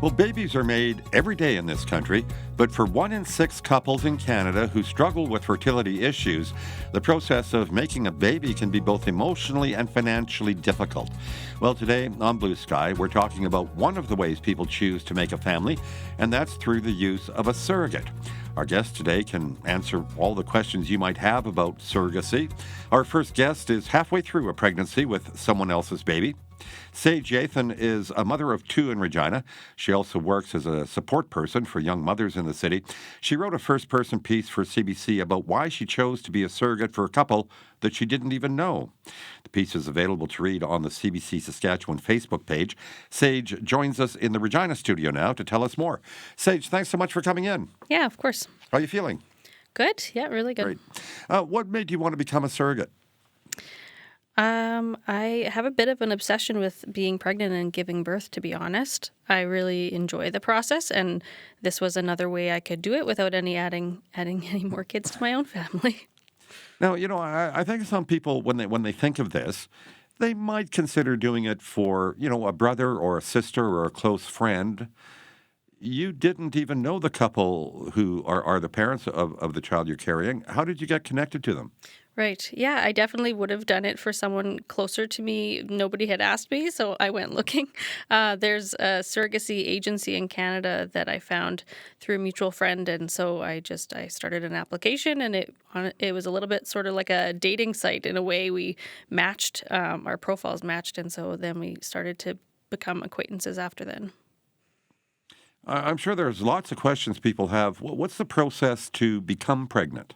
Well, babies are made every day in this country, but for 1 in 6 couples in Canada who struggle with fertility issues, the process of making a baby can be both emotionally and financially difficult. Well, today on Blue Sky, we're talking about one of the ways people choose to make a family, and that's through the use of a surrogate. Our guest today can answer all the questions you might have about surrogacy. Our first guest is halfway through a pregnancy with someone else's baby. Sage Yathan is a mother of 2 in Regina. She also works as a support person for young mothers in the city. She wrote a first-person piece for CBC about why she chose to be a surrogate for a couple that she didn't even know. The piece is available to read on the CBC Saskatchewan Facebook page. Sage joins us in the Regina studio now to tell us more. Sage, thanks so much for coming in. Yeah, of course. How are you feeling? Good. Yeah, really good. Great. What made you want to become a surrogate? I have a bit of an obsession with being pregnant and giving birth, to be honest. I really enjoy the process, and this was another way I could do it without adding any more kids to my own family. Now, I think some people, when they think of this, they might consider doing it for, a brother or a sister or a close friend. You didn't even know the couple who are the parents of the child you're carrying. How did you get connected to them? Right. Yeah, I definitely would have done it for someone closer to me. Nobody had asked me, so I went looking. There's a surrogacy agency in Canada that I found through a mutual friend, and so I started an application, and it was a little bit sort of like a dating site in a way. We matched, our profiles matched, and so then we started to become acquaintances after then. I'm sure there's lots of questions people have. What's the process to become pregnant?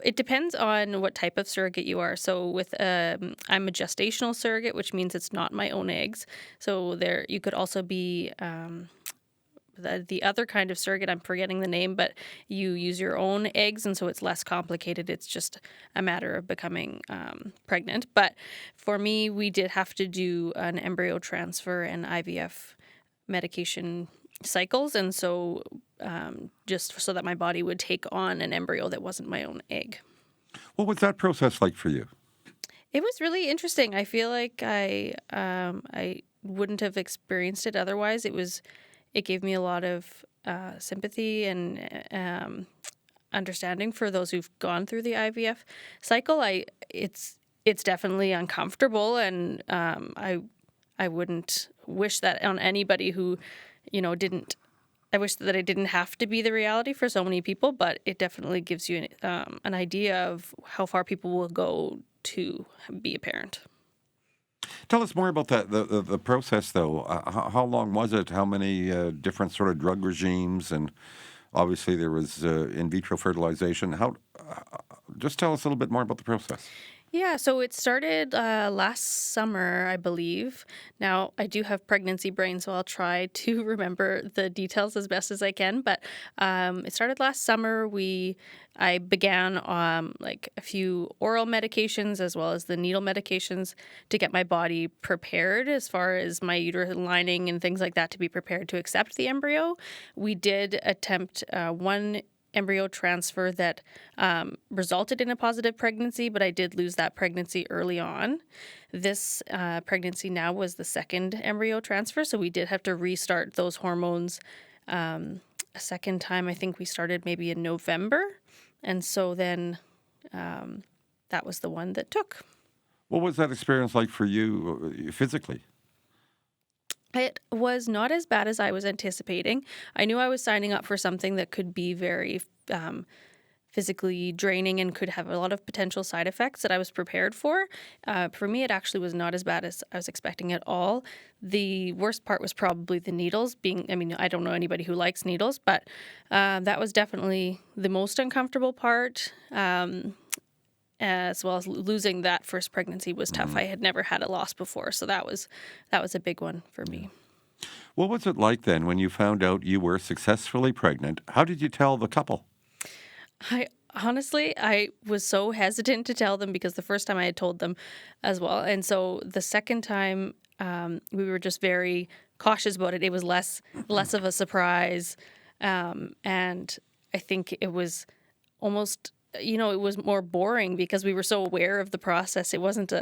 It depends on what type of surrogate you are. So I'm a gestational surrogate, which means it's not my own eggs. So you could also be the other kind of surrogate. I'm forgetting the name, but you use your own eggs, and so it's less complicated. It's just a matter of becoming pregnant. But for me, we did have to do an embryo transfer and IVF medication cycles, and so just so that my body would take on an embryo that wasn't my own egg. What was that process like for you? It was really interesting. I feel like I wouldn't have experienced it otherwise. It gave me a lot of sympathy and understanding for those who've gone through the IVF cycle. It's definitely uncomfortable, and I wouldn't wish that on anybody who didn't. I wish that it didn't have to be the reality for so many people, but it definitely gives you an idea of how far people will go to be a parent. Tell us more about the process, though. How long was it? How many different sort of drug regimes? And obviously there was in vitro fertilization. Just tell us a little bit more about the process. Yeah, so it started last summer, I believe. Now, I do have pregnancy brain, so I'll try to remember the details as best as I can. But it started last summer. I began like a few oral medications as well as the needle medications to get my body prepared as far as my uterine lining and things like that to be prepared to accept the embryo. We did attempt one embryo transfer that resulted in a positive pregnancy, but I did lose that pregnancy early on. This pregnancy now was the second embryo transfer, so we did have to restart those hormones a second time. I think we started maybe in November, and so then that was the one that took. What was that experience like for you physically? It was not as bad as I was anticipating. I knew I was signing up for something that could be very physically draining and could have a lot of potential side effects that I was prepared for. For me, it actually was not as bad as I was expecting at all. The worst part was probably the needles I don't know anybody who likes needles, but that was definitely the most uncomfortable part. As well as losing that first pregnancy was tough. I had never had a loss before, so that was a big one for me. What was it like then when you found out you were successfully pregnant? How did you tell the couple? I was so hesitant to tell them because the first time I had told them as well, and so the second time we were just very cautious about it. It was less of a surprise, and I think it was almost it was more boring because we were so aware of the process. It wasn't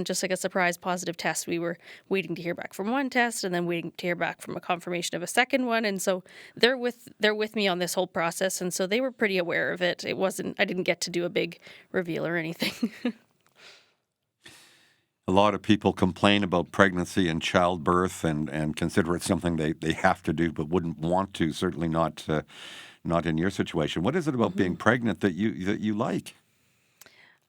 just like a surprise positive test. We were waiting to hear back from one test and then waiting to hear back from a confirmation of a second one. And so they're with me on this whole process. And so they were pretty aware of it. I didn't get to do a big reveal or anything. A lot of people complain about pregnancy and childbirth and consider it something they have to do but wouldn't want to, certainly not in your situation. What is it about being pregnant that you like?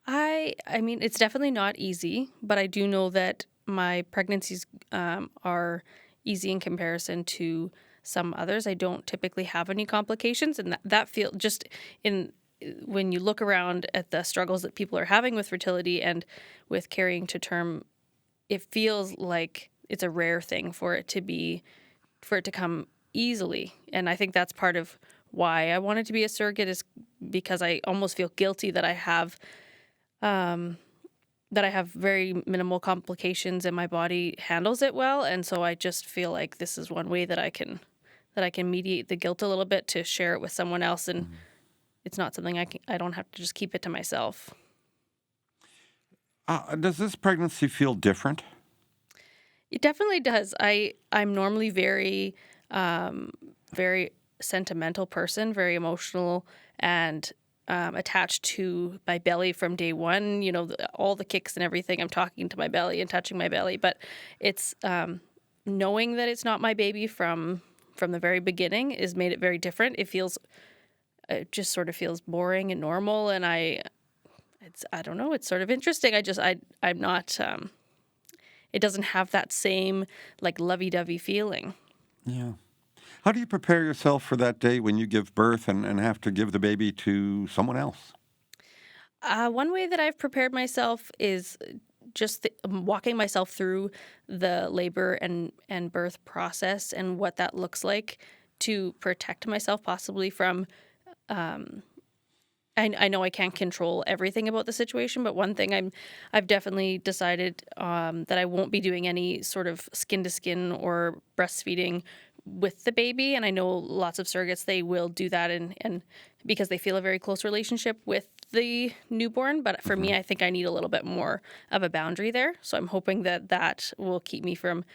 I mean, it's definitely not easy, but I do know that my pregnancies are easy in comparison to some others. I don't typically have any complications, and that feel just in when you look around at the struggles that people are having with fertility and with carrying to term, it feels like it's a rare thing for it to come easily. And I think that's part of why I wanted to be a surrogate, is because I almost feel guilty that I have very minimal complications and my body handles it well. And so I just feel like this is one way that I can mediate the guilt a little bit, to share it with someone else, and it's not something I don't have to just keep it to myself. Does this pregnancy feel different? It definitely does. I'm normally very sentimental person, very emotional, and attached to my belly from day one. All the kicks and everything. I'm talking to my belly and touching my belly, but it's knowing that it's not my baby from the very beginning has made it very different. It just sort of feels boring and normal, and I don't know. It's sort of interesting. I'm not. It doesn't have that same like lovey-dovey feeling. Yeah. How do you prepare yourself for that day when you give birth and have to give the baby to someone else? One way that I've prepared myself is just walking myself through the labor and birth process and what that looks like, to protect myself possibly from. I know I can't control everything about the situation, but one thing I've definitely decided that I won't be doing any sort of skin to skin or breastfeeding with the baby. And I know lots of surrogates, they will do that and because they feel a very close relationship with the newborn. But for me, I think I need a little bit more of a boundary there. So I'm hoping that will keep me from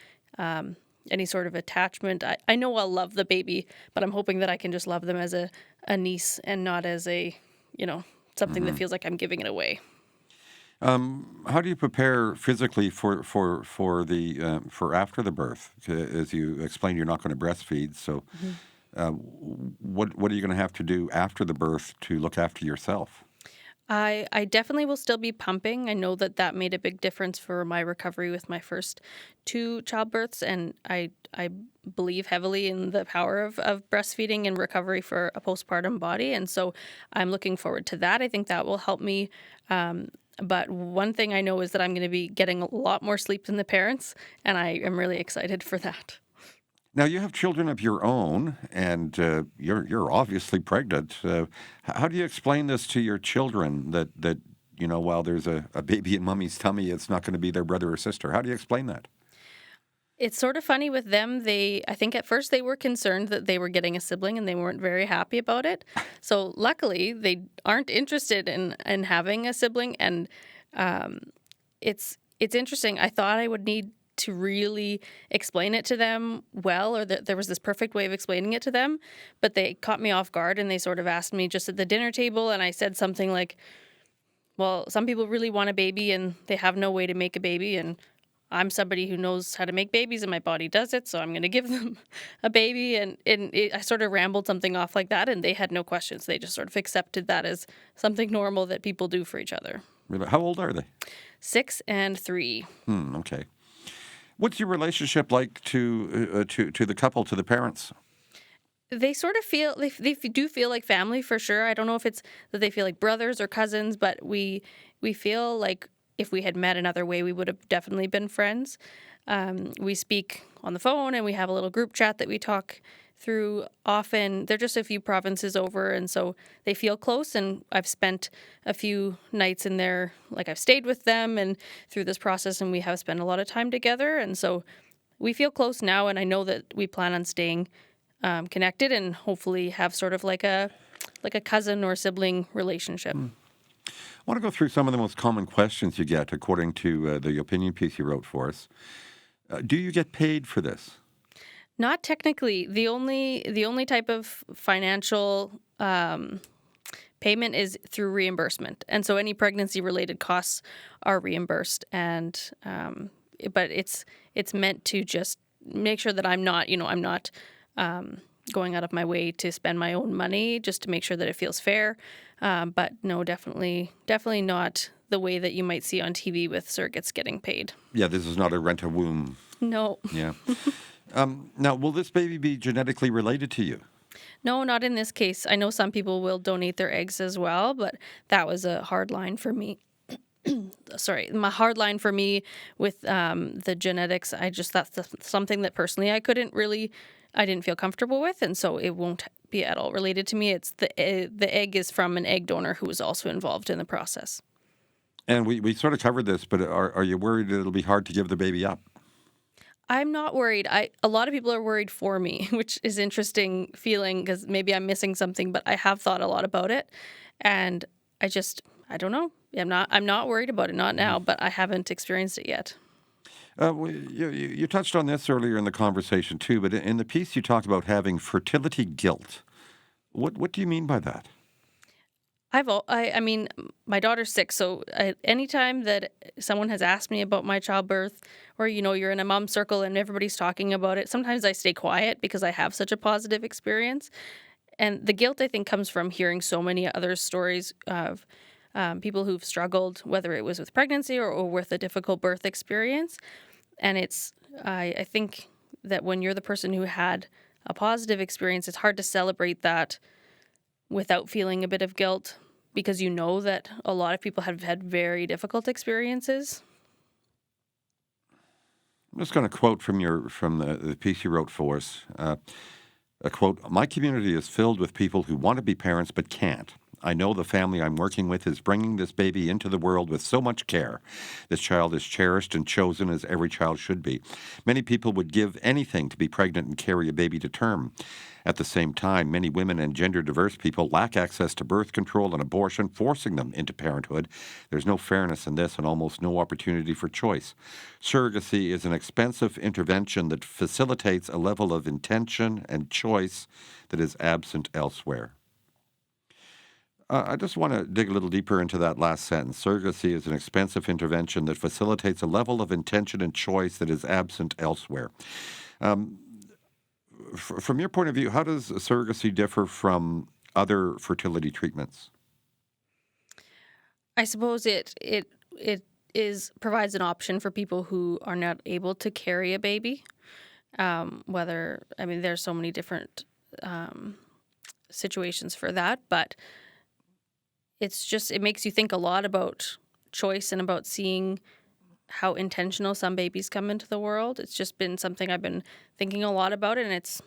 any sort of attachment. I know I'll love the baby, but I'm hoping that I can just love them as a niece and not as a, something that feels like I'm giving it away. How do you prepare physically for after the birth? As you explained, you're not going to breastfeed. So, what are you going to have to do after the birth to look after yourself? I definitely will still be pumping. I know that made a big difference for my recovery with my first 2 childbirths, and I believe heavily in the power of breastfeeding and recovery for a postpartum body, and so I'm looking forward to that. I think that will help me. But one thing I know is that I'm going to be getting a lot more sleep than the parents, and I am really excited for that. Now you have children of your own, and you're obviously pregnant. How do you explain this to your children that while there's a baby in mommy's tummy, it's not going to be their brother or sister? How do you explain that? It's sort of funny with them. I think at first they were concerned that they were getting a sibling and they weren't very happy about it. So luckily they aren't interested in having a sibling. And it's interesting. I thought I would need to really explain it to them well, or that there was this perfect way of explaining it to them, but they caught me off guard and they sort of asked me just at the dinner table, and I said something like, well, some people really want a baby and they have no way to make a baby, and I'm somebody who knows how to make babies and my body does it, so I'm going to give them a baby. I sort of rambled something off like that, and they had no questions. They just sort of accepted that as something normal that people do for each other. Really? How old are they? 6 and 3. Okay. What's your relationship like to the couple, to the parents? They sort of feel, they do feel like family for sure. I don't know if it's that they feel like brothers or cousins, but we feel like if we had met another way, we would have definitely been friends. We speak on the phone and we have a little group chat that we talk through often. They're just a few provinces over, and so they feel close, and I've spent a few nights in there, like I've stayed with them and through this process, and we have spent a lot of time together, and so we feel close now, and I know that we plan on staying connected and hopefully have sort of like a like a cousin or sibling relationship. I want to go through some of the most common questions you get, according to the opinion piece you wrote for us. Do you get paid for this? Not technically. The only type of financial payment is through reimbursement, and so any pregnancy related costs are reimbursed. And but it's meant to just make sure that I'm not going out of my way to spend my own money, just to make sure that it feels fair. But no, definitely not the way that you might see on TV with surrogates getting paid. Yeah, this is not a rent-a-womb. No. Yeah. Now, will this baby be genetically related to you? No, not in this case. I know some people will donate their eggs as well, but that was a hard line for me. Sorry, my hard line for me with the genetics. That's something that personally I didn't feel comfortable with, and so it won't be at all related to me. It's the egg is from an egg donor who was also involved in the process. And we sort of covered this, but are you worried it'll be hard to give the baby up? I'm not worried. A lot of people are worried for me, which is interesting feeling because maybe I'm missing something, but I have thought a lot about it, and I don't know. I'm not worried about it, not now, but I haven't experienced it yet. You touched on this earlier in the conversation too, but in the piece you talked about having fertility guilt. What do you mean by that? I mean, my daughter's 6, so anytime that someone has asked me about my childbirth, or you're in a mom circle and everybody's talking about it, sometimes I stay quiet because I have such a positive experience. And the guilt, I think, comes from hearing so many other stories of people who've struggled, whether it was with pregnancy or with a difficult birth experience. And I think that when you're the person who had a positive experience, it's hard to celebrate that without feeling a bit of guilt, because you know that a lot of people have had very difficult experiences. I'm just going to quote from the piece you wrote for us. A quote: "My community is filled with people who want to be parents but can't. I know the family I'm working with is bringing this baby into the world with so much care. This child is cherished and chosen as every child should be. Many people would give anything to be pregnant and carry a baby to term. At the same time, many women and gender-diverse people lack access to birth control and abortion, forcing them into parenthood. There's no fairness in this and almost no opportunity for choice. Surrogacy is an expensive intervention that facilitates a level of intention and choice that is absent elsewhere." I just want to dig a little deeper into that last sentence. Surrogacy is an expensive intervention that facilitates a level of intention and choice that is absent elsewhere. From your point of view, how does surrogacy differ from other fertility treatments? I suppose it provides an option for people who are not able to carry a baby. There's so many different situations for that, but it makes you think a lot about choice and about seeing how intentional some babies come into the world. It's just been something I've been thinking a lot about, and it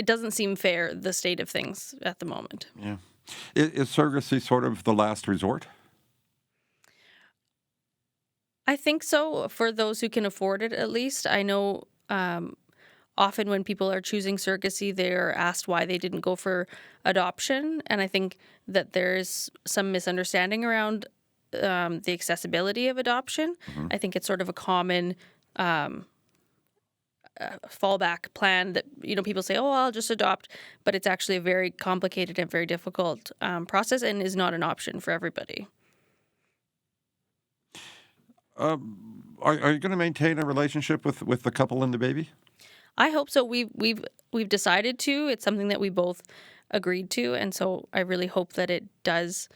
doesn't seem fair, the state of things at the moment. Yeah. Is surrogacy sort of the last resort? I think so, for those who can afford it, at least. I know often when people are choosing surrogacy, they're asked why they didn't go for adoption. And I think that there's some misunderstanding around the accessibility of adoption. Mm-hmm. I think it's sort of a common fallback plan that, people say, oh, I'll just adopt. But it's actually a very complicated and very difficult process, and is not an option for everybody. Are you going to maintain a relationship with the couple and the baby? I hope so. We've decided to. It's something that we both agreed to, and so I really hope that it does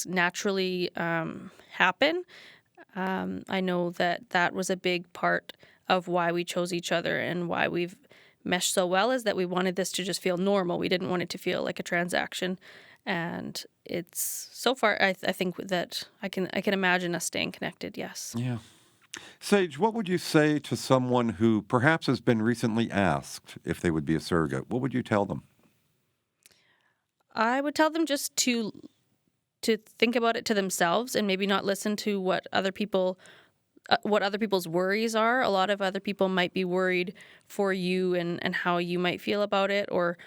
naturally happen. I know that was a big part of why we chose each other and why we've meshed so well, is that we wanted this to just feel normal. We didn't want it to feel like a transaction, and it's so far. I think that I can imagine us staying connected. Yes. Yeah. Sage, what would you say to someone who perhaps has been recently asked if they would be a surrogate? What would you tell them? I would tell them just to think about it to themselves, and maybe not listen to what other people what other people's worries are. A lot of other people might be worried for you and how you might feel about it, or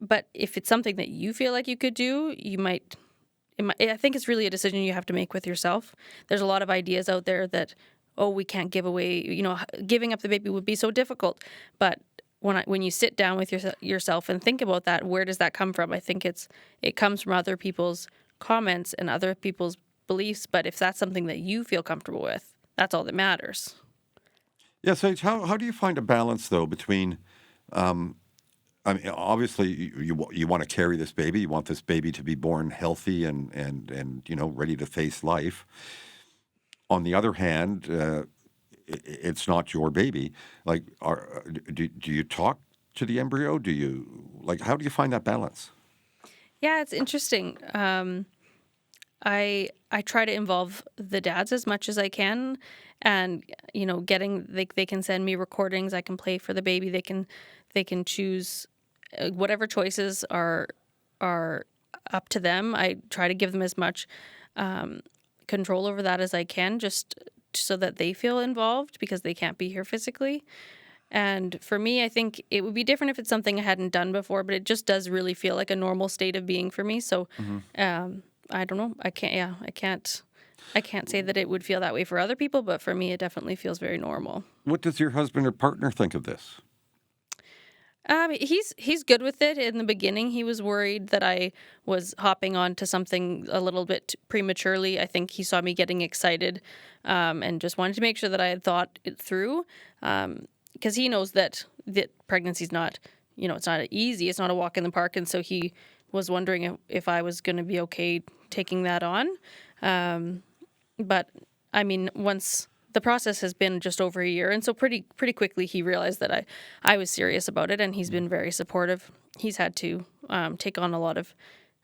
but if it's something that you feel like you could do, I think it's really a decision you have to make with yourself. There's a lot of ideas out there that, oh, we can't give away, giving up the baby would be so difficult. But when you sit down with yourself and think about that, where does that come from? I think it comes from other people's comments and other people's beliefs. But if that's something that you feel comfortable with, that's all that matters. Yeah, Sage, how do you find a balance, though, between, I mean, obviously, you want to carry this baby. You want this baby to be born healthy and ready to face life. On the other hand, it's not your baby. Like, do you talk to the embryo? How do you find that balance? Yeah, it's interesting. I try to involve the dads as much as I can, and getting they can send me recordings. I can play for the baby. They can choose whatever choices are up to them. I try to give them as much control over that as I can, just so that they feel involved because they can't be here physically. And for me, I think it would be different if it's something I hadn't done before, but it just does really feel like a normal state of being for me. So I don't know. I can't. Yeah, I can't. I can't say that it would feel that way for other people, but for me, it definitely feels very normal. What does your husband or partner think of this? He's good with it. In the beginning, he was worried that I was hopping on to something a little bit prematurely. I think he saw me getting excited, and just wanted to make sure that I had thought it through. Because he knows that pregnancy's not, it's not easy. It's not a walk in the park, and so he was wondering if I was going to be okay taking that on. But I mean, once the process has been just over a year, and so pretty quickly he realized that I was serious about it, and he's been very supportive. He's had to take on a lot of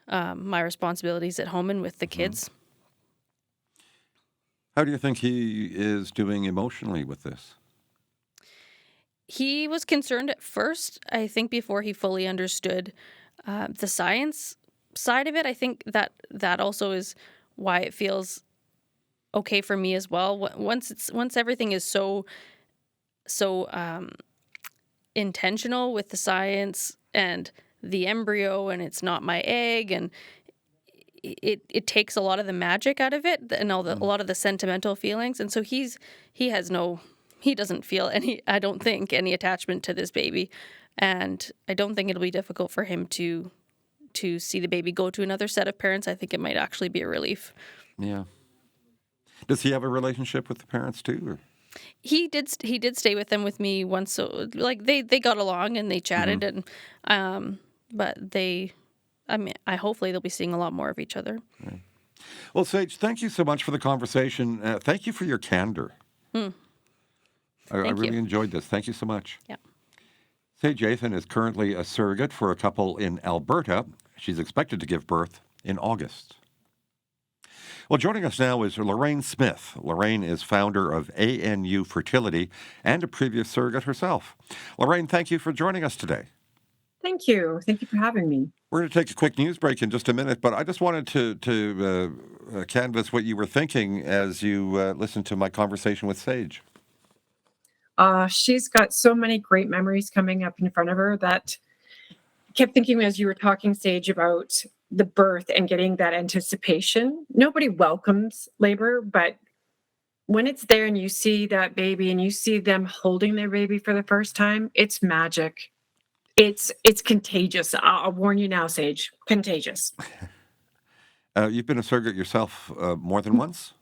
my responsibilities at home and with the kids. How do you think he is doing emotionally with this? He was concerned at first, I think, before he fully understood the science side of it. I think that also is why it feels okay for me as well. Once everything is so intentional with the science and the embryo, and it's not my egg, and it takes a lot of the magic out of it and a lot of the sentimental feelings. And so he doesn't feel any, I don't think, any attachment to this baby. And I don't think it'll be difficult for him to see the baby go to another set of parents. I think it might actually be a relief. Yeah. Does he have a relationship with the parents too? Or? He did stay with them with me once, so like they got along and they chatted, and but I hopefully they'll be seeing a lot more of each other. Right. Well, Sage, thank you so much for the conversation. Thank you for your candor. I really enjoyed this. Thank you so much. Yeah. Sage Athan is currently a surrogate for a couple in Alberta. She's expected to give birth in August. Well, joining us now is Lorraine Smith. Lorraine is founder of ANU Fertility and a previous surrogate herself. Lorraine, thank you for joining us today. Thank you. Thank you for having me. We're going to take a quick news break in just a minute, but I just wanted to canvass what you were thinking as you listened to my conversation with Sage. She's got so many great memories coming up in front of her that I kept thinking as you were talking, Sage, about the birth and getting that anticipation. Nobody welcomes labor, but when it's there and you see that baby and you see them holding their baby for the first time, it's magic. It's contagious. I'll warn you now, Sage. Contagious. You've been a surrogate yourself more than once?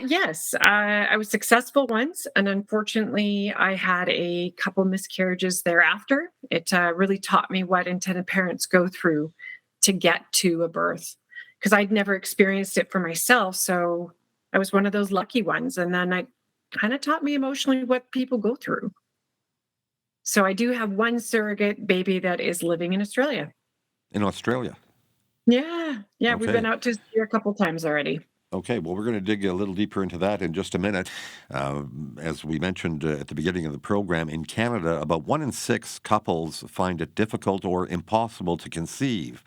Yes, I was successful once, and unfortunately, I had a couple miscarriages thereafter. It really taught me what intended parents go through to get to a birth, because I'd never experienced it for myself. So I was one of those lucky ones, and then it kind of taught me emotionally what people go through. So I do have one surrogate baby that is living in Australia. In Australia? Yeah, we've Okay. been out to see her a couple times already. Okay, well, we're going to dig a little deeper into that in just a minute. As we mentioned at the beginning of the program, in Canada, about 1 in 6 couples find it difficult or impossible to conceive.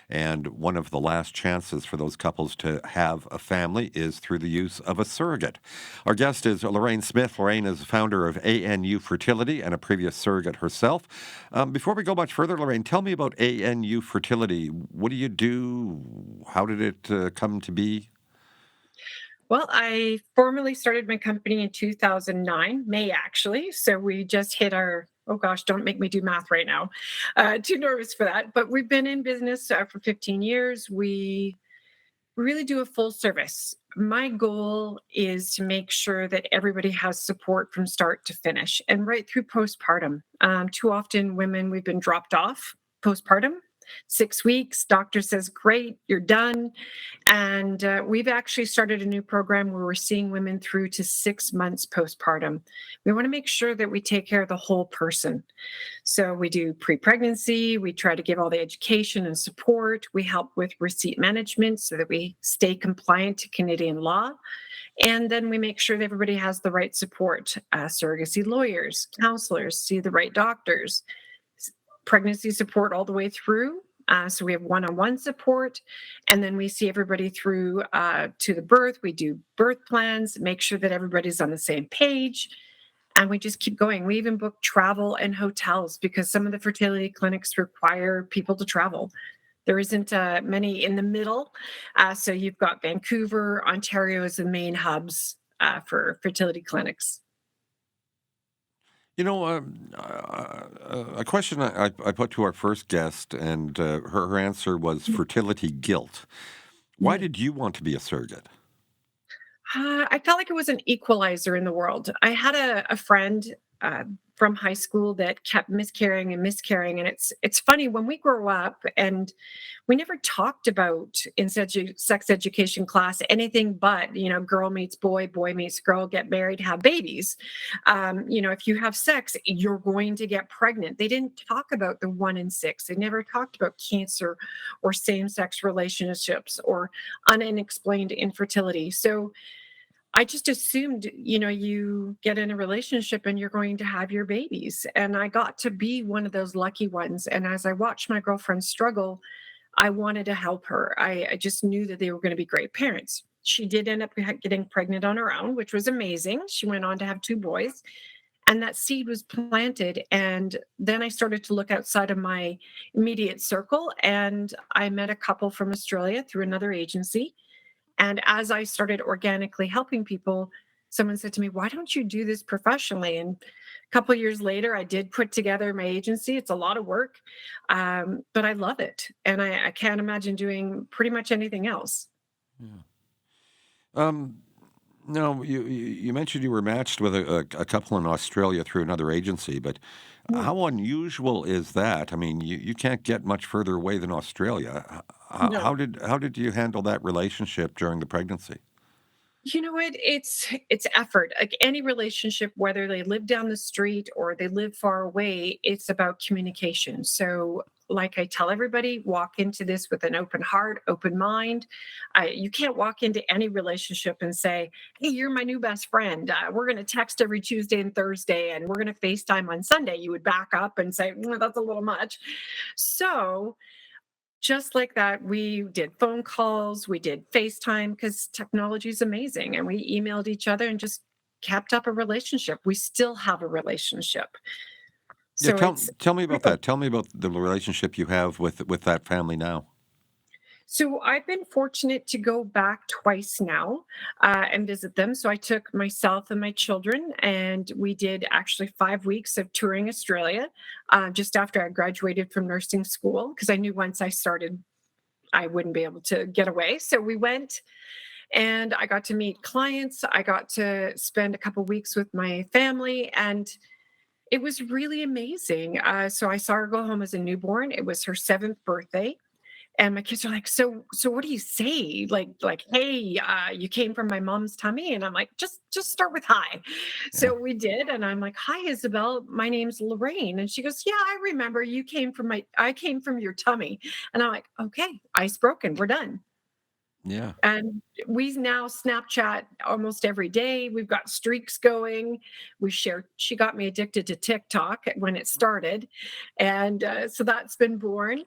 And one of the last chances for those couples to have a family is through the use of a surrogate. Our guest is Lorraine Smith. Lorraine is founder of ANU Fertility and a previous surrogate herself. Before we go much further, Lorraine, tell me about ANU Fertility. What do you do? How did it come to be? Well, I formally started my company in 2009, May actually. So we just hit our, oh gosh, don't make me do math right now. Too nervous for that. But we've been in business for 15 years. We really do a full service. My goal is to make sure that everybody has support from start to finish and right through postpartum. Too often, women, we've been dropped off postpartum. 6 weeks, doctor says, great, you're done. And we've actually started a new program where we're seeing women through to 6 months postpartum. We want to make sure that we take care of the whole person. So we do pre pregnancy, we try to give all the education and support. We help with receipt management so that we stay compliant to Canadian law. And then we make sure that everybody has the right support, surrogacy lawyers, counselors, see the right doctors, pregnancy support all the way through. So we have one-on-one support, and then we see everybody through to the birth. We do birth plans, make sure that everybody's on the same page, and we just keep going. We even book travel and hotels because some of the fertility clinics require people to travel. There isn't many in the middle, so you've got Vancouver, Ontario as the main hubs for fertility clinics. A question I put to our first guest, and her answer was fertility guilt. Why Mm. did you want to be a surrogate? I felt like it was an equalizer in the world. I had a friend uh, from high school that kept miscarrying and miscarrying, and it's funny when we grow up and we never talked about in sex education class anything but girl meets boy, boy meets girl, get married, have babies. If you have sex, you're going to get pregnant. They didn't talk about the 1 in 6. They never talked about cancer or same-sex relationships or unexplained infertility. So I just assumed, you get in a relationship and you're going to have your babies. And I got to be one of those lucky ones. And as I watched my girlfriend struggle, I wanted to help her. I just knew that they were going to be great parents. She did end up getting pregnant on her own, which was amazing. She went on to have 2 boys, and that seed was planted. And then I started to look outside of my immediate circle, and I met a couple from Australia through another agency, and as I started organically helping people, someone said to me, "Why don't you do this professionally?" And a couple of years later, I did put together my agency. It's a lot of work, but I love it. And I can't imagine doing pretty much anything else. Yeah. Um, no, you mentioned you were matched with a couple in Australia through another agency, but Mm. how unusual is that? I mean, you can't get much further away than Australia. How No. did you handle that relationship during the pregnancy? You know what? It's effort. Like any relationship, whether they live down the street or they live far away, it's about communication. So, like I tell everybody, walk into this with an open heart, open mind. You can't walk into any relationship and say, "Hey, you're my new best friend. We're going to text every Tuesday and Thursday, and we're going to FaceTime on Sunday." You would back up and say, "That's a little much." So just like that, we did phone calls, we did FaceTime because technology is amazing. And we emailed each other and just kept up a relationship. We still have a relationship. Yeah, So it's tell me about real. that. Tell me about the relationship you have with that family now. So I've been fortunate to go back twice now and visit them. So I took myself and my children, and we did actually 5 weeks of touring Australia just after I graduated from nursing school because I knew once I started, I wouldn't be able to get away. So we went and I got to meet clients. I got to spend a couple weeks with my family, and it was really amazing. So I saw her go home as a newborn. It was her 7th birthday, and my kids are like, "So what do you say? Like, hey, you came from my mom's tummy?" And I'm like, "Just start with hi." Yeah. So we did, and I'm like, "Hi, Isabel. My name's Lorraine." And she goes, "Yeah, I remember. I came from your tummy." And I'm like, "Okay, ice broken. We're done." Yeah. And we now Snapchat almost every day. We've got streaks going. We share. She got me addicted to TikTok when it started, and so that's been born.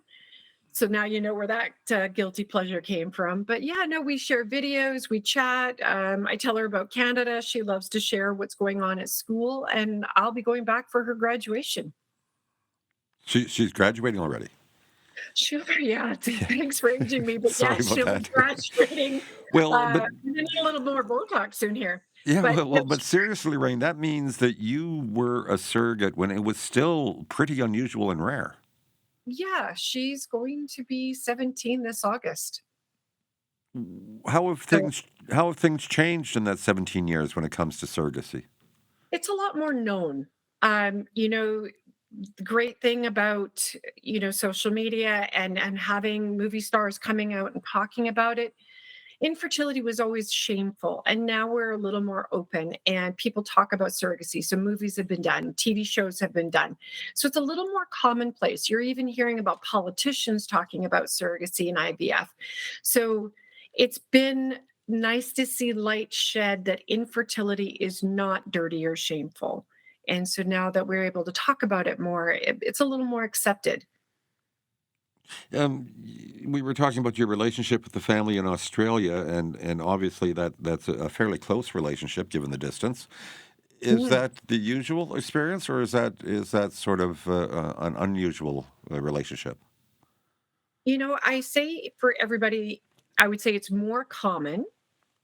So now you know where that guilty pleasure came from. But yeah, no, we share videos, we chat. I tell her about Canada. She loves to share what's going on at school, and I'll be going back for her graduation. She's graduating already. Sure, yeah. Yeah. Thanks for aging me, but Sorry yes, about she'll be that. graduating. Well, but I need a little more Botox soon here. yeah, But no, but seriously, Rain, that means that you were a surrogate when it was still pretty unusual and rare. yeah, she's going to be 17 this August. How have So things changed in that 17 years when it comes to surrogacy? it's a lot more known. You know, the great thing about social media and having movie stars coming out and talking about it, infertility was always shameful, and now we're a little more open and people talk about surrogacy. So movies have been done, TV shows have been done, so it's a little more commonplace. You're even hearing about politicians talking about surrogacy and IVF. So it's been nice to see light shed that infertility is not dirty or shameful. And so now that we're able to talk about it more, it's a little more accepted. We were talking about your relationship with the family in Australia, and obviously that's a fairly close relationship given the distance. Is Mm. that the usual experience, or is that sort of an unusual relationship? I say for everybody, I would say it's more common.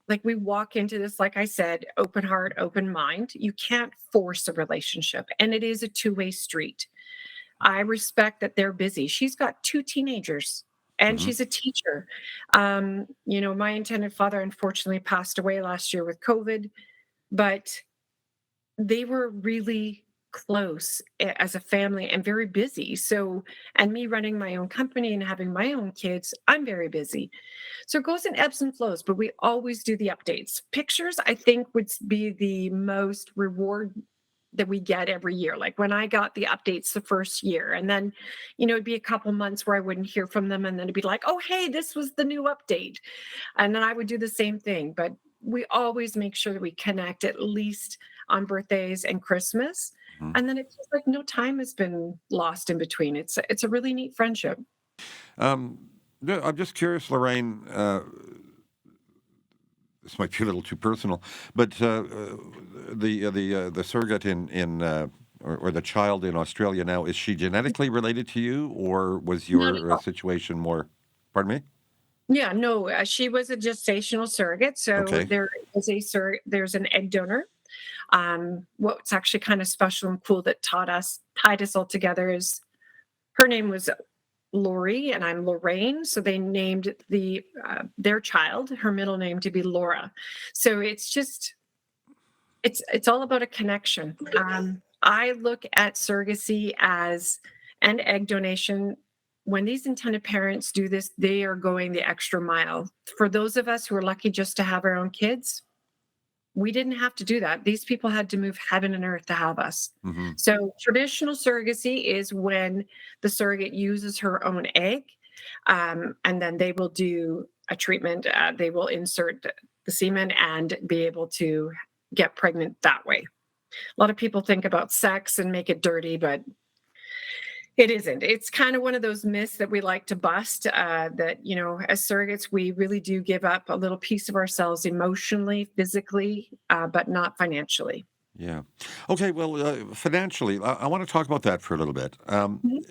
Like we walk into this, like I said, open heart, open mind. You can't force a relationship, and it is a two-way street. I respect that they're busy. She's got two teenagers and Hmm. she's a teacher. My intended father unfortunately passed away last year with COVID, but they were really close as a family and very busy. So, and me running my own company and having my own kids, I'm very busy. So it goes in ebbs and flows, but we always do the updates. Pictures, I think, would be the most reward that we get every year. Like when I got the updates the first year, and then, it'd be a couple months where I wouldn't hear from them. And then it'd be like, oh, hey, this was the new update. And then I would do the same thing. But we always make sure that we connect at least on birthdays and Christmas. And then it feels like no time has been lost in between. It's a really neat friendship. Um, no, I'm just curious, Lorraine. This might be a little too personal, but the surrogate or the child in Australia now, is she genetically related to you, or was Not at your all. situation more? Pardon me. Yeah, no, she was a gestational surrogate. So Okay. there's an egg donor. What's actually kind of special and cool that tied us all together is her name was Lori and I'm Lorraine. So they named their child, her middle name, to be Laura. So it's all about a connection. I look at surrogacy as and egg donation. When these intended parents do this, they are going the extra mile. For those of us who are lucky just to have our own kids, we didn't have to do that. These people had to move heaven and earth to have us. Hmm. So traditional surrogacy is when the surrogate uses her own egg, and then they will do a treatment. They will insert the semen and be able to get pregnant that way. A lot of people think about sex and make it dirty, but it isn't. It's kind of one of those myths that we like to bust, that, as surrogates, we really do give up a little piece of ourselves emotionally, physically, but not financially. Yeah. Okay. Well, financially, I want to talk about that for a little bit. Mhm.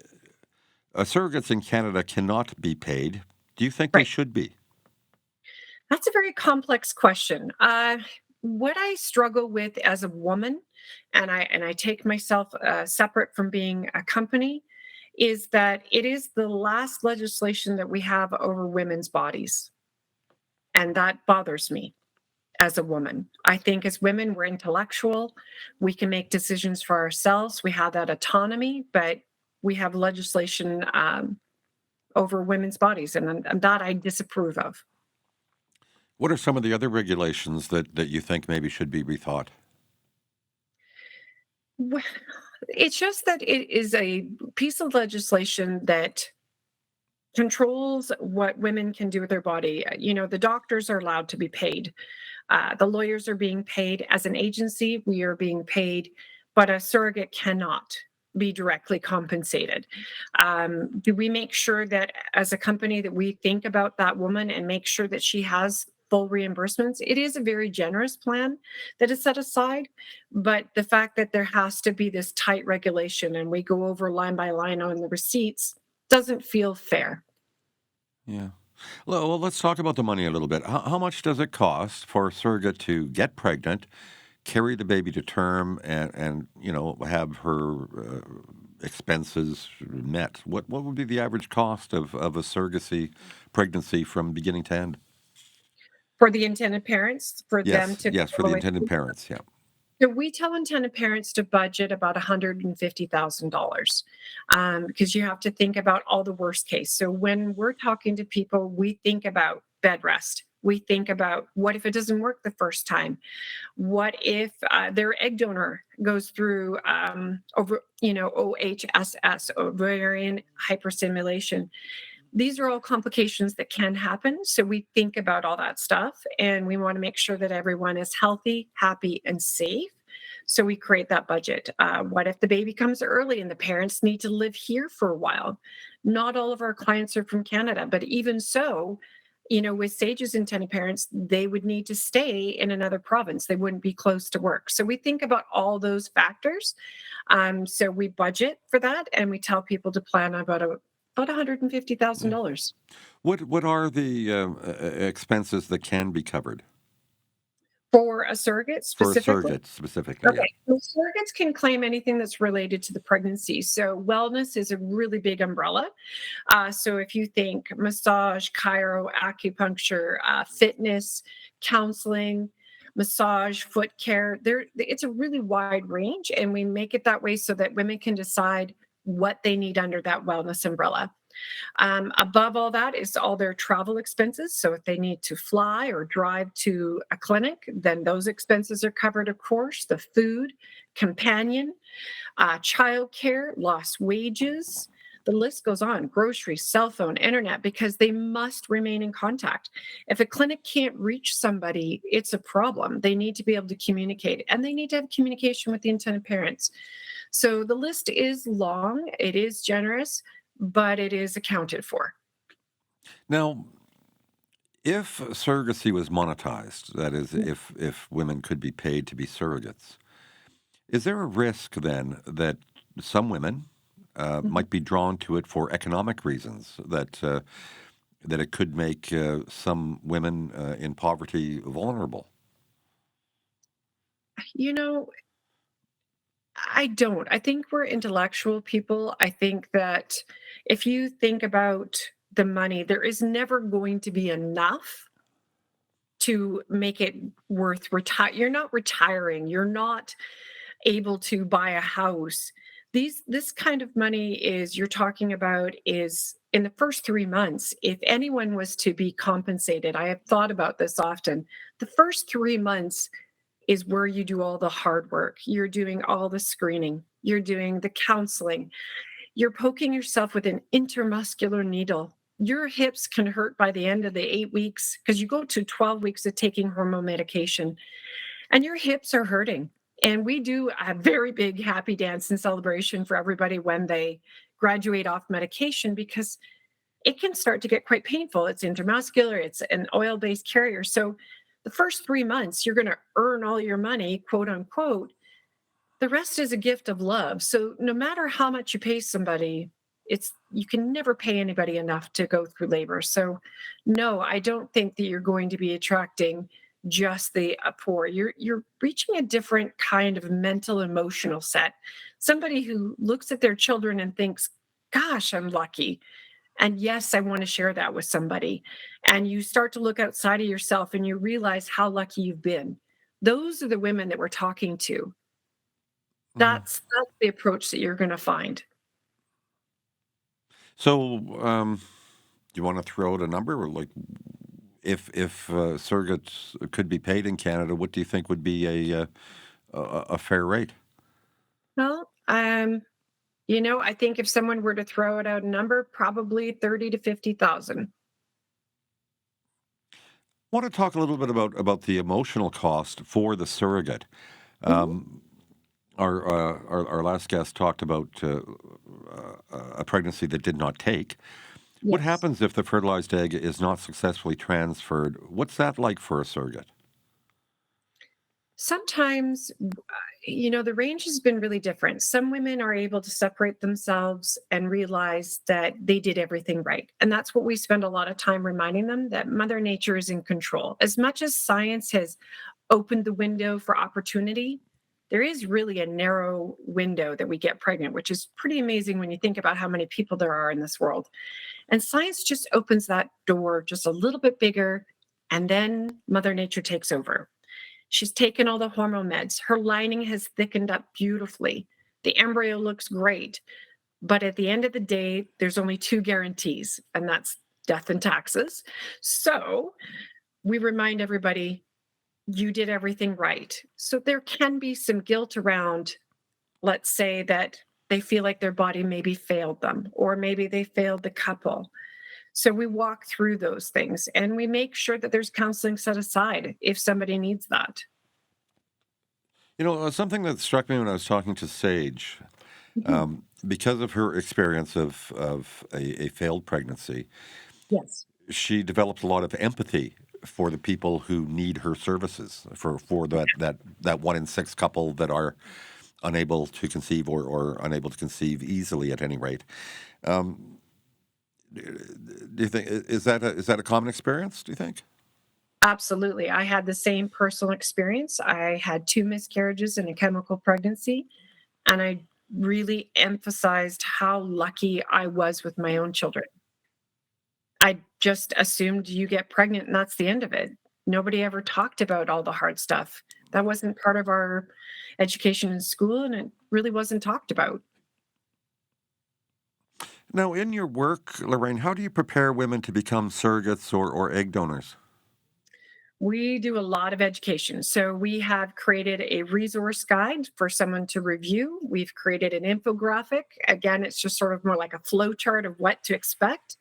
Surrogates in Canada cannot be paid. Do you think they Right. should be? That's a very complex question. What I struggle with as a woman, and I take myself separate from being a company, is that it is the last legislation that we have over women's bodies, and that bothers me as a woman. I think as women, we're intellectual. We can make decisions for ourselves. We have that autonomy, but we have legislation over women's bodies, and that I disapprove of. What are some of the other regulations that you think maybe should be rethought? Well, it's just that it is a piece of legislation that controls what women can do with their body. The doctors are allowed to be paid. The lawyers are being paid. As an agency, we are being paid, but a surrogate cannot be directly compensated. Do we make sure that as a company that we think about that woman and make sure that she has full reimbursements? It is a very generous plan that is set aside, but the fact that there has to be this tight regulation and we go over line by line on the receipts doesn't feel fair. Yeah. Well, let's talk about the money a little bit. How much does it cost for a surrogate to get pregnant, carry the baby to term, and have her expenses met? What would be the average cost of a surrogacy pregnancy from beginning to end? For the intended parents, for them Yes, to yes, for all the the way intended through. parents. Yeah. So we tell intended parents to budget about $150,000 because you have to think about all the worst case. So when we're talking to people, we think about bed rest. We think about what if it doesn't work the first time? What if their egg donor goes through OHSS, ovarian hyperstimulation? These are all complications that can happen. So we think about all that stuff and we want to make sure that everyone is healthy, happy, and safe. So we create that budget. What if the baby comes early and the parents need to live here for a while? Not all of our clients are from Canada, but even so, with Sage's intended parents, they would need to stay in another province. They wouldn't be close to work. So we think about all those factors. So we budget for that and we tell people to plan about Yeah. $150,000. What are the expenses that can be covered For a surrogate for a specifically? surrogate specifically? Yeah. Okay, so surrogates can claim anything that's related to the pregnancy. So wellness is a really big umbrella. So if you think massage, chiro, acupuncture, fitness, counseling, massage, foot care, it's a really wide range, and we make it that way so that women can decide what they need under that wellness umbrella. Above all that is all their travel expenses. So if they need to fly or drive to a clinic, then those expenses are covered, of course. The food, companion, childcare, lost wages. The list goes on, groceries, cell phone, internet, because they must remain in contact. If a clinic can't reach somebody, it's a problem. They need to be able to communicate and they need to have communication with the intended parents. So the list is long, it is generous, but it is accounted for. Now, if surrogacy was monetized, that is, if women could be paid to be surrogates, is there a risk then that some women Mhm. might be drawn to it for economic reasons? That it could make some women in poverty vulnerable? You know, I don't. I think we're intellectual people. I think that if you think about the money, there is never going to be enough to make it worth retire. You're not retiring. You're not able to buy a house. This kind of money is you're talking about is in the first 3 months. If anyone was to be compensated, I have thought about this often. The first 3 months is where you do all the hard work. You're doing all the screening, you're doing the counseling, you're poking yourself with an intermuscular needle. Your hips can hurt by the end of the 8 weeks because you go to 12 weeks of taking hormone medication and your hips are hurting. And we do a very big happy dance and celebration for everybody when they graduate off medication because it can start to get quite painful. It's intramuscular, it's an oil based carrier. So the first 3 months, you're going to earn all your money, quote unquote. The rest is a gift of love. So no matter how much you pay somebody, it's you can never pay anybody enough to go through labor. So no, I don't think that you're going to be attracting just the poor. You're reaching a different kind of mental emotional set. Somebody who looks at their children and thinks, "Gosh, I'm lucky." And yes, I want to share that with somebody. And you start to look outside of yourself and you realize how lucky you've been. Those are the women that we're talking to. Mm. That's the approach that you're gonna find. So, do you want to throw out a number, or like if surrogates could be paid in Canada, what do you think would be a fair rate? Well, I think if someone were to throw it out a number, probably 30 to 50,000. Want to talk a little bit about the emotional cost for the surrogate. Mhm. Um, our last guest talked about a pregnancy that did not take. What Yes. happens if the fertilized egg is not successfully transferred? What's that like for a surrogate? Sometimes, the range has been really different. Some women are able to separate themselves and realize that they did everything right. And that's what we spend a lot of time reminding them, that Mother Nature is in control. As much as science has opened the window for opportunity, there is really a narrow window that we get pregnant, which is pretty amazing when you think about how many people there are in this world. And science just opens that door just a little bit bigger, and then Mother Nature takes over. She's taken all the hormone meds. Her lining has thickened up beautifully. The embryo looks great. But at the end of the day, there's only two guarantees, and that's death and taxes. So we remind everybody, you did everything right. So there can be some guilt around, let's say, that they feel like their body maybe failed them, or maybe they failed the couple. So we walk through those things and we make sure that there's counseling set aside if somebody needs that. Something that struck me when I was talking to Sage, Mhm. because of her experience of a failed pregnancy, Yes. she developed a lot of empathy for the people who need her services, for that 1 in 6 couple that are unable to conceive or unable to conceive easily at any rate. Um, do you think is that a common experience? Do you think? Absolutely. I had the same personal experience. I had two miscarriages and a chemical pregnancy, and I really emphasized how lucky I was with my own children. I just assumed you get pregnant and that's the end of it. Nobody ever talked about all the hard stuff. That wasn't part of our education in school, and it really wasn't talked about. Now, in your work, Lorraine, how do you prepare women to become surrogates or egg donors? We do a lot of education. So we have created a resource guide for someone to review. We've created an infographic. Again, it's just sort of more like a flow chart of what to expect.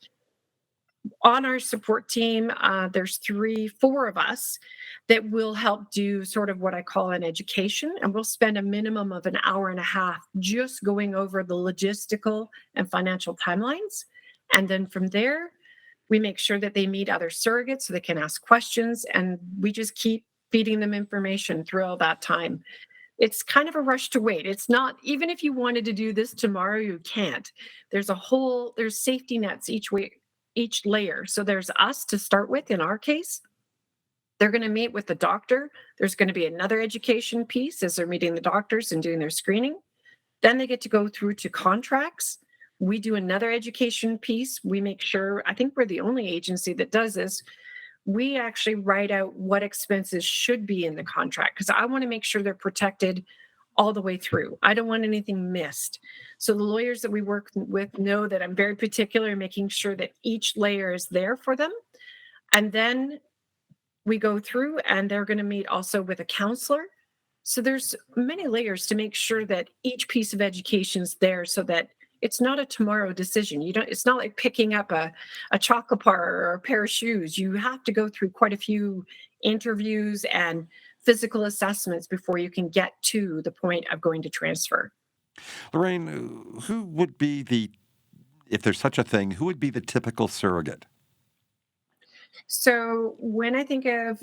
On our support team, there's four of us that will help do sort of what I call an education. And we'll spend a minimum of an hour and a half just going over the logistical and financial timelines. And then from there, we make sure that they meet other surrogates so they can ask questions. And we just keep feeding them information through all that time. It's kind of a rush to wait. It's not, even if you wanted to do this tomorrow, you can't. There's safety nets each layer. So there's us to start with in our case. They're going to meet with the doctor. There's going to be another education piece as they're meeting the doctors and doing their screening. Then they get to go through to contracts. We do another education piece. We make sure, I think we're the only agency that does this. We actually write out what expenses should be in the contract because I want to make sure they're protected all the way through. I don't want anything missed. So the lawyers that we work with know that I'm very particular in making sure that each layer is there for them. And then we go through and they're going to meet also with a counselor. So there's many layers to make sure that each piece of education is there so that it's not a tomorrow decision. You don't It's not like picking up a chocolate bar or a pair of shoes. You have to go through quite a few interviews and physical assessments before you can get to the point of going to transfer. Lorraine, who would be if there's such a thing, who would be the typical surrogate? So when I think of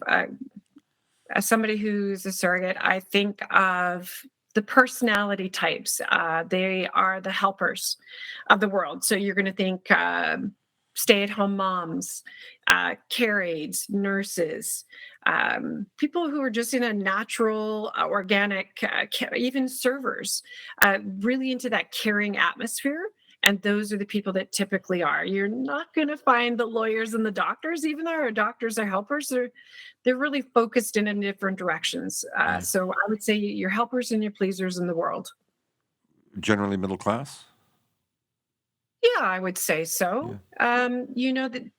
as somebody who's a surrogate, I think of the personality types. They are the helpers of the world. So you're going to think stay at home moms, care aides, nurses, people who are just in a natural, organic, even servers, really into that caring atmosphere. And those are the people that typically are. You're not going to find the lawyers and the doctors, even though our doctors are helpers. They're really focused in different directions. Yeah. So I would say your helpers and your pleasers in the world. Generally middle class? Yeah, I would say Yeah. so.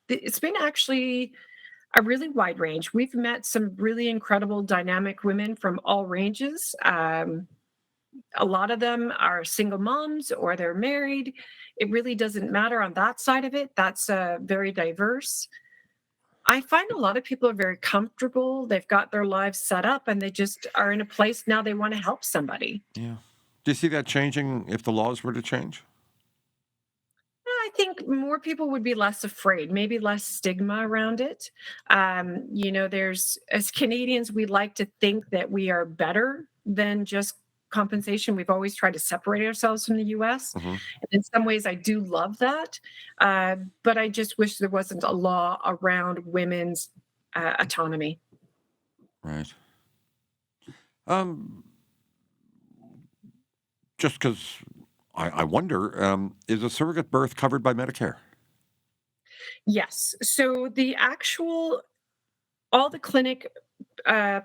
It's been actually a really wide range. We've met some really incredible, dynamic women from all ranges. A lot of them are single moms or they're married. It really doesn't matter on that side of it. That's very diverse. I find a lot of people are very comfortable. They've got their lives set up and they just are in a place now they want to help somebody. Yeah. Do you see that changing if the laws were to change? I think more people would be less afraid, maybe less stigma around it. There's, as Canadians, we like to think that we are better than just compensation. We've always tried to separate ourselves from the US. Hmm. And in some ways, I do love that. But I just wish there wasn't a law around women's autonomy. Right. Um, just because I wonder, is a surrogate birth covered by Medicare? Yes. So all the clinic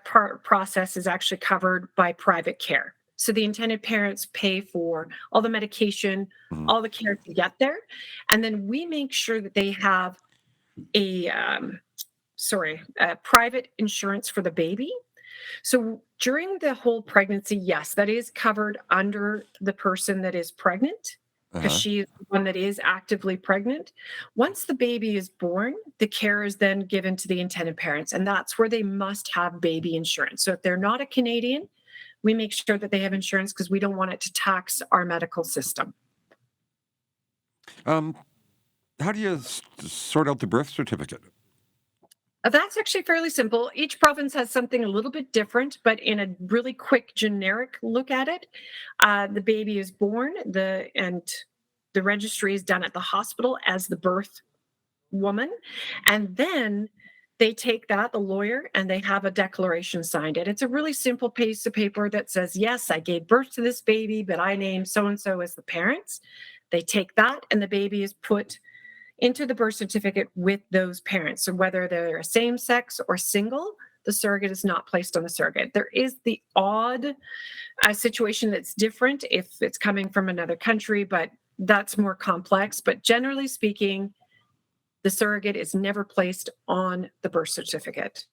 process is actually covered by private care. So the intended parents pay for all the medication, Mhm. all the care to get there, and then we make sure that they have a private insurance for the baby. So during the whole pregnancy, yes, that is covered under the person that is pregnant because Uh-huh. she is the one that is actively pregnant. Once the baby is born, the care is then given to the intended parents, and that's where they must have baby insurance. So if they're not a Canadian, we make sure that they have insurance because we don't want it to tax our medical system. Um, how do you sort out the birth certificate? That's actually fairly simple. Each province has something a little bit different, but in a really quick generic look at it, the baby is born, the registry is done at the hospital as the birth woman, and then they take that, the lawyer, and they have a declaration signed. And it's a really simple piece of paper that says, "Yes, I gave birth to this baby, but I named so and so as the parents." They take that, and the baby is put into the birth certificate with those parents. So whether they're same sex or single, the surrogate is not placed on the surrogate. There is the odd situation that's different if it's coming from another country, but that's more complex. But generally speaking, the surrogate is never placed on the birth certificate.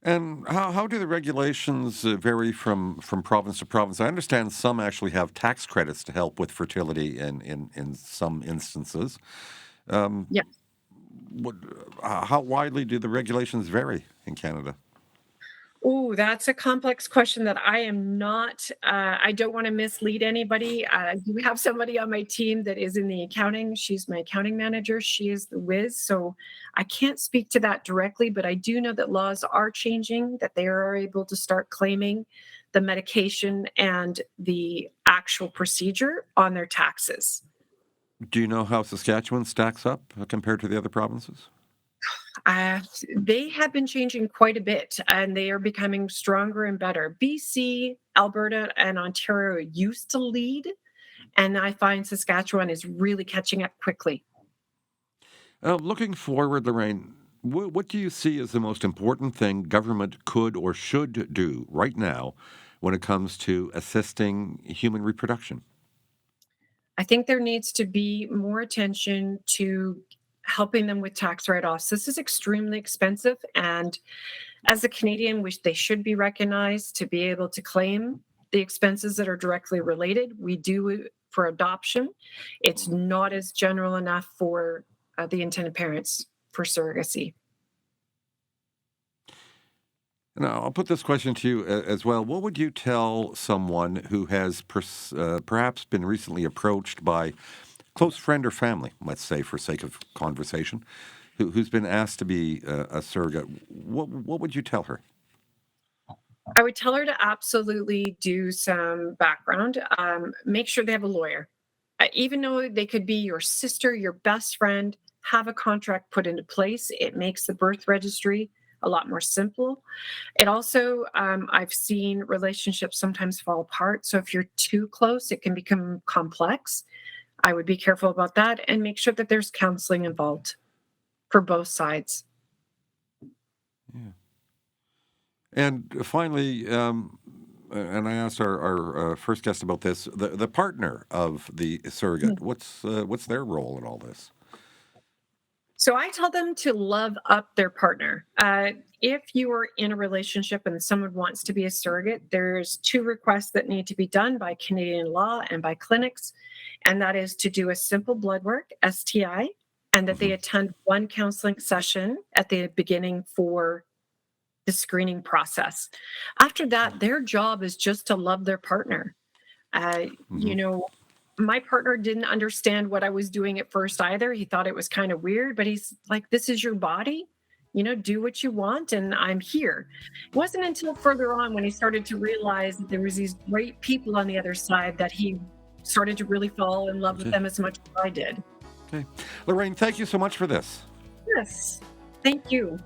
And how do the regulations vary from province to province? I understand some actually have tax credits to help with fertility in some instances. Um, Yeah. what, how widely do the regulations vary in Canada? Oh, that's a complex question that I am not. I don't want to mislead anybody. I do have somebody on my team that is in the accounting. She's my accounting manager. She is the whiz. So I can't speak to that directly, but I do know that laws are changing, that they are able to start claiming the medication and the actual procedure on their taxes. Do you know how Saskatchewan stacks up compared to the other provinces? Uh, they have been changing quite a bit and they are becoming stronger and better. BC, Alberta, and Ontario used to lead, and I find Saskatchewan is really catching up quickly. Looking forward, Lorraine, what do you see as the most important thing government could or should do right now when it comes to assisting human reproduction? I think there needs to be more attention to helping them with tax write offs. This is extremely expensive, and as a Canadian, which they should be recognized to be able to claim the expenses that are directly related. We do it for adoption. It's not as general enough for the intended parents for surrogacy. Now, I'll put this question to you as well. What would you tell someone who has perhaps been recently approached by a close friend or family, let's say for sake of conversation, who's been asked to be a surrogate? What would you tell her? I would tell her to absolutely do some background. Make sure they have a lawyer. Even though they could be your sister, your best friend, have a contract put into place. It makes the birth registry a lot more simple. It also, I've seen relationships sometimes fall apart. So if you're too close, it can become complex. I would be careful about that and make sure that there's counseling involved for both sides. Yeah. And finally, and I asked our first guest about this, the partner of the surrogate. What's their role in all this? So I tell them to love up their partner. if you are in a relationship and someone wants to be a surrogate, there's two requests that need to be done by Canadian law and by clinics, and that is to do a simple blood work, STI, and that they Hmm. attend one counseling session at the beginning for the screening process. After that, their job is just to love their partner. Uh, Hmm. you know, my partner didn't understand what I was doing at first either. He thought it was kind of weird, but he's like, this is your body, do what you want, and I'm here. It wasn't until further on when he started to realize that there was these great people on the other side that he started to really fall in love with Okay. them as much as I did. Okay. Lorraine, thank you so much for this. Yes. Thank you.